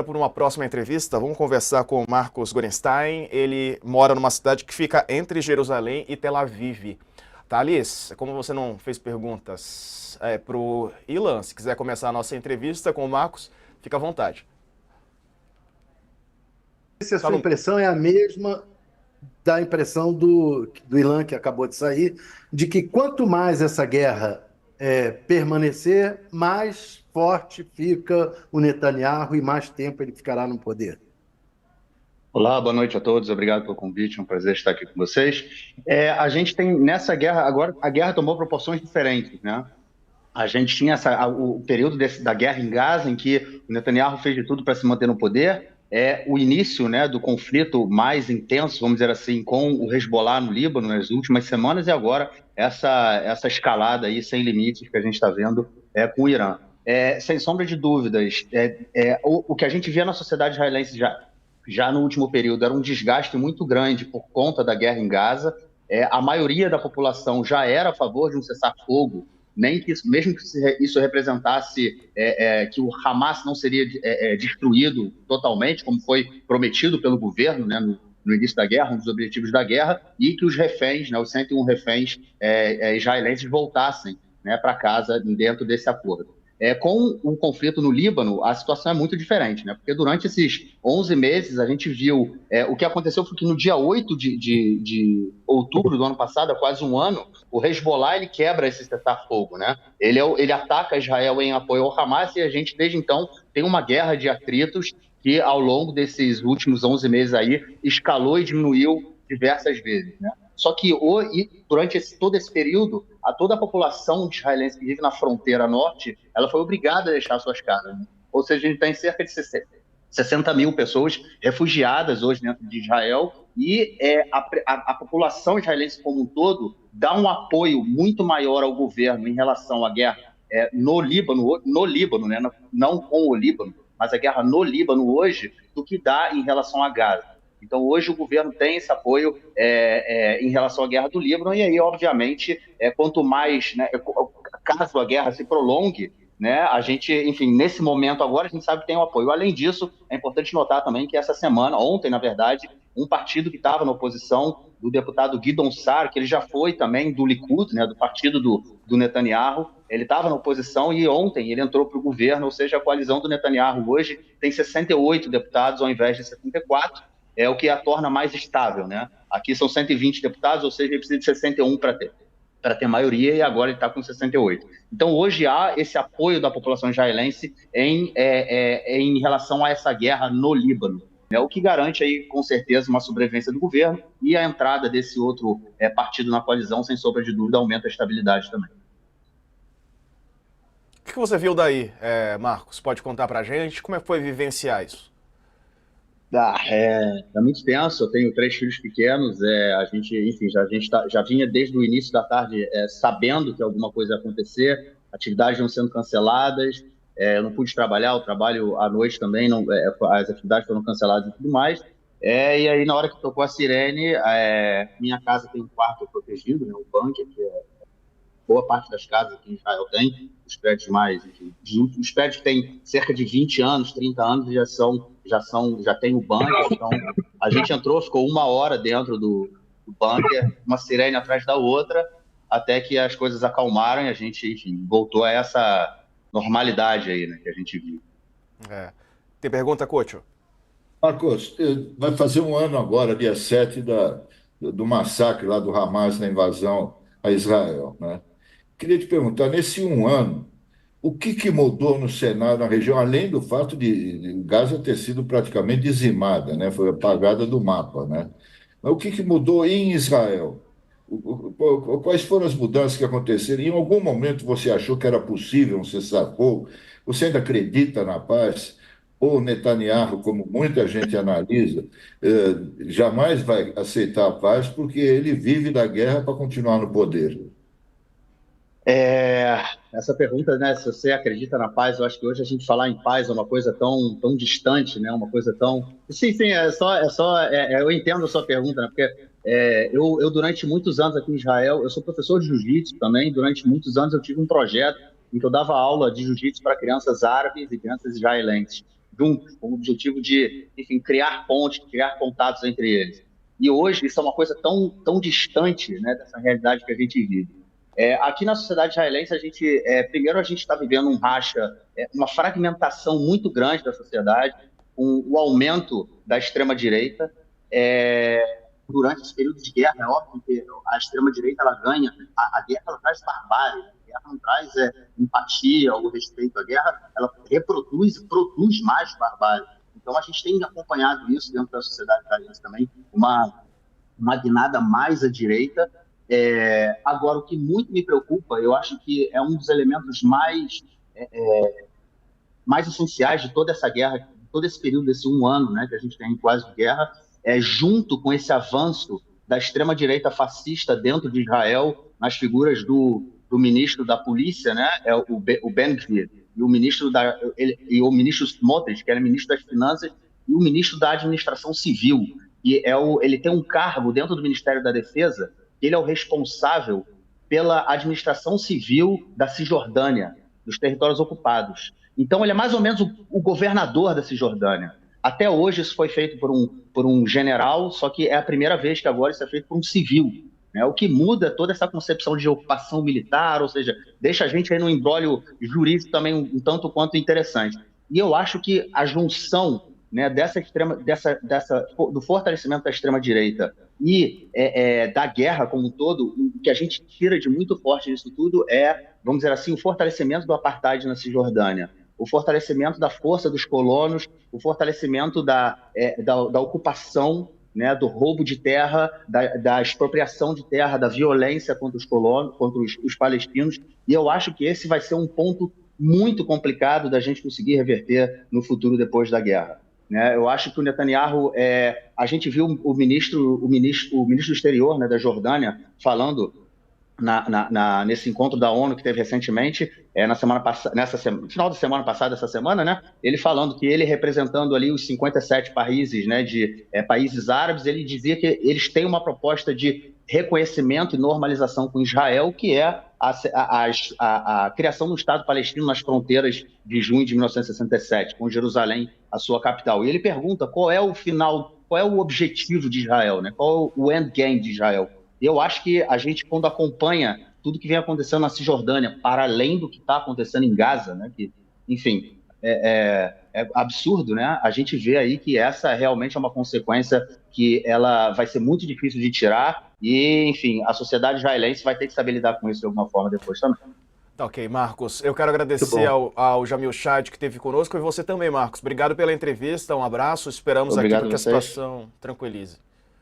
Por uma próxima entrevista, vamos conversar com o Marcos Gorenstein. Ele mora numa cidade que fica entre Jerusalém e Tel Aviv. Thales, como você não fez perguntas para o Ilan, se quiser começar a nossa entrevista com o Marcos, fica à vontade. Se a sua impressão é a mesma da impressão do Ilan, que acabou de sair, de que quanto mais essa guerra permanecer, mais forte fica o Netanyahu e mais tempo ele ficará no poder. Olá, boa noite a todos, obrigado pelo convite, é um prazer estar aqui com vocês. A gente tem, nessa guerra, agora a guerra tomou proporções diferentes, né? A gente tinha o período da guerra em Gaza, em que o Netanyahu fez de tudo para se manter no poder, o início, né, do conflito mais intenso, vamos dizer assim, com o Hezbollah no Líbano nas últimas semanas, e agora essa escalada aí sem limites que a gente está vendo com o Irã. Sem sombra de dúvidas, o que a gente via na sociedade israelense já no último período era um desgaste muito grande por conta da guerra em Gaza. A maioria da população já era a favor de um cessar-fogo, nem que isso, mesmo que isso representasse que o Hamas não seria destruído totalmente, como foi prometido pelo governo, né, no início da guerra, um dos objetivos da guerra, e que os reféns, né, os 101 reféns israelenses voltassem, né, para casa dentro desse acordo. Com o conflito no Líbano, a situação é muito diferente, né? Porque durante esses 11 meses a gente viu o que aconteceu foi que no dia 8 de outubro do ano passado, há quase um ano, o Hezbollah ele quebra esse cessar-fogo, né? Ele ataca Israel em apoio ao Hamas e a gente, desde então, tem uma guerra de atritos que, ao longo desses últimos 11 meses aí, escalou e diminuiu diversas vezes, né? Só que durante todo esse período, toda a população israelense que vive na fronteira norte, ela foi obrigada a deixar suas casas, né? Ou seja, a gente tem cerca de 60 mil pessoas refugiadas hoje dentro de Israel e a população israelense como um todo dá um apoio muito maior ao governo em relação à guerra no Líbano, né? Não com o Líbano, mas a guerra no Líbano hoje, do que dá em relação a Gaza. Então, hoje o governo tem esse apoio em relação à guerra do Líbano, e aí, obviamente, quanto mais, né, caso a guerra se prolongue, né, a gente, enfim, nesse momento agora, a gente sabe que tem o apoio. Além disso, é importante notar também que essa semana, ontem, na verdade, um partido que estava na oposição, do deputado Guidon Sar, que ele já foi também do Likud, né, do partido do Netanyahu, ele estava na oposição e ontem ele entrou para o governo, ou seja, a coalizão do Netanyahu hoje tem 68 deputados ao invés de 74, o que a torna mais estável, né? Aqui são 120 deputados, ou seja, ele precisa de 61 para ter maioria, e agora ele está com 68. Então, hoje há esse apoio da população israelense em relação a essa guerra no Líbano, né? O que garante aí, com certeza, uma sobrevivência do governo e a entrada desse outro partido na coalizão, sem sombra de dúvida, aumenta a estabilidade também. O que você viu daí, Marcos? Pode contar para a gente? Como foi vivenciar isso? É muito tenso. Eu tenho 3 filhos pequenos. A gente, enfim, já vinha desde o início da tarde sabendo que alguma coisa ia acontecer, atividades não sendo canceladas. Eu não pude trabalhar, o trabalho à noite também, não, as atividades foram canceladas e tudo mais. E aí, na hora que tocou a sirene, minha casa tem um quarto protegido, né, um bunker, que boa parte das casas aqui em Israel tem, os prédios mais, enfim, os prédios que têm cerca de 20 anos, 30 anos, já tem o bunker. Então a gente entrou, ficou 1 hora dentro do bunker, uma sirene atrás da outra, até que as coisas acalmaram e a gente, enfim, voltou a essa normalidade aí, né, que a gente viu. Tem pergunta, Couto? Marcos, vai fazer um ano agora, dia 7, do massacre lá do Hamas na invasão a Israel, né? Queria te perguntar, nesse um ano, o que mudou no cenário na região, além do fato de Gaza ter sido praticamente dizimada, né? Foi apagada do mapa, né? Mas o que mudou em Israel? Quais foram as mudanças que aconteceram? Em algum momento você achou que era possível um cessar-fogo? Você ainda acredita na paz? Ou Netanyahu, como muita gente analisa, jamais vai aceitar a paz porque ele vive da guerra para continuar no poder? Essa pergunta, né, se você acredita na paz, eu acho que hoje a gente falar em paz é uma coisa tão distante, né, uma coisa tão... Sim, eu entendo a sua pergunta, né, porque eu durante muitos anos aqui em Israel, eu sou professor de jiu-jitsu também, durante muitos anos eu tive um projeto em que eu dava aula de jiu-jitsu para crianças árabes e crianças israelenses. juntos, com o objetivo de, enfim, criar pontes, criar contatos entre eles. E hoje isso é uma coisa tão distante, né, dessa realidade que a gente vive. Aqui na sociedade israelense, primeiro a gente está vivendo um racha, uma fragmentação muito grande da sociedade, com o aumento da extrema-direita. Durante esse período de guerra, é óbvio que a extrema-direita ela ganha, a guerra ela traz barbárie, a guerra não traz empatia ou respeito à guerra, ela reproduz e produz mais barbárie. Então a gente tem acompanhado isso dentro da sociedade israelense também, uma guinada mais à direita. Agora, o que muito me preocupa, eu acho que é um dos elementos mais essenciais de toda essa guerra, todo esse período, desse 1 ano, né, que a gente tem quase de guerra, junto com esse avanço da extrema-direita fascista dentro de Israel, nas figuras do ministro da polícia, né, o Ben-Gvir, e o ministro Smotrich, que era ministro das Finanças, e o ministro da Administração Civil, que ele tem um cargo dentro do Ministério da Defesa, ele é o responsável pela administração civil da Cisjordânia, dos territórios ocupados. Então, ele é mais ou menos o governador da Cisjordânia. Até hoje, isso foi feito por um general, só que é a primeira vez que agora isso é feito por um civil, né? O que muda toda essa concepção de ocupação militar, ou seja, deixa a gente aí num imbróglio jurídico também um tanto quanto interessante. E eu acho que a junção, né, do fortalecimento da extrema-direita e da guerra como um todo, o que a gente tira de muito forte nisso tudo vamos dizer assim, o fortalecimento do apartheid na Cisjordânia, o fortalecimento da força dos colonos, o fortalecimento da ocupação, né, do roubo de terra, da expropriação de terra, da violência contra os colonos, contra os palestinos, e eu acho que esse vai ser um ponto muito complicado da gente conseguir reverter no futuro depois da guerra. Né? Eu acho que o Netanyahu, a gente viu o ministro do exterior, né, da Jordânia falando nesse encontro da ONU que teve recentemente, no final da semana passada, essa semana, né, ele falando que ele representando ali os 57 países, né, países árabes, ele dizia que eles têm uma proposta de reconhecimento e normalização com Israel, que é a criação do Estado palestino nas fronteiras de junho de 1967, com Jerusalém, a sua capital. E ele pergunta qual é o objetivo de Israel, né? Qual é o endgame de Israel. Eu acho que a gente, quando acompanha tudo que vem acontecendo na Cisjordânia, para além do que está acontecendo em Gaza, né, que, enfim, é absurdo, né? A gente vê aí que essa realmente é uma consequência que ela vai ser muito difícil de tirar e, enfim, a sociedade israelense vai ter que saber lidar com isso de alguma forma depois também. Tá ok, Marcos. Eu quero agradecer ao Jamil Chad que esteve conosco e você também, Marcos. Obrigado pela entrevista, um abraço. Esperamos aqui que a situação tranquilize.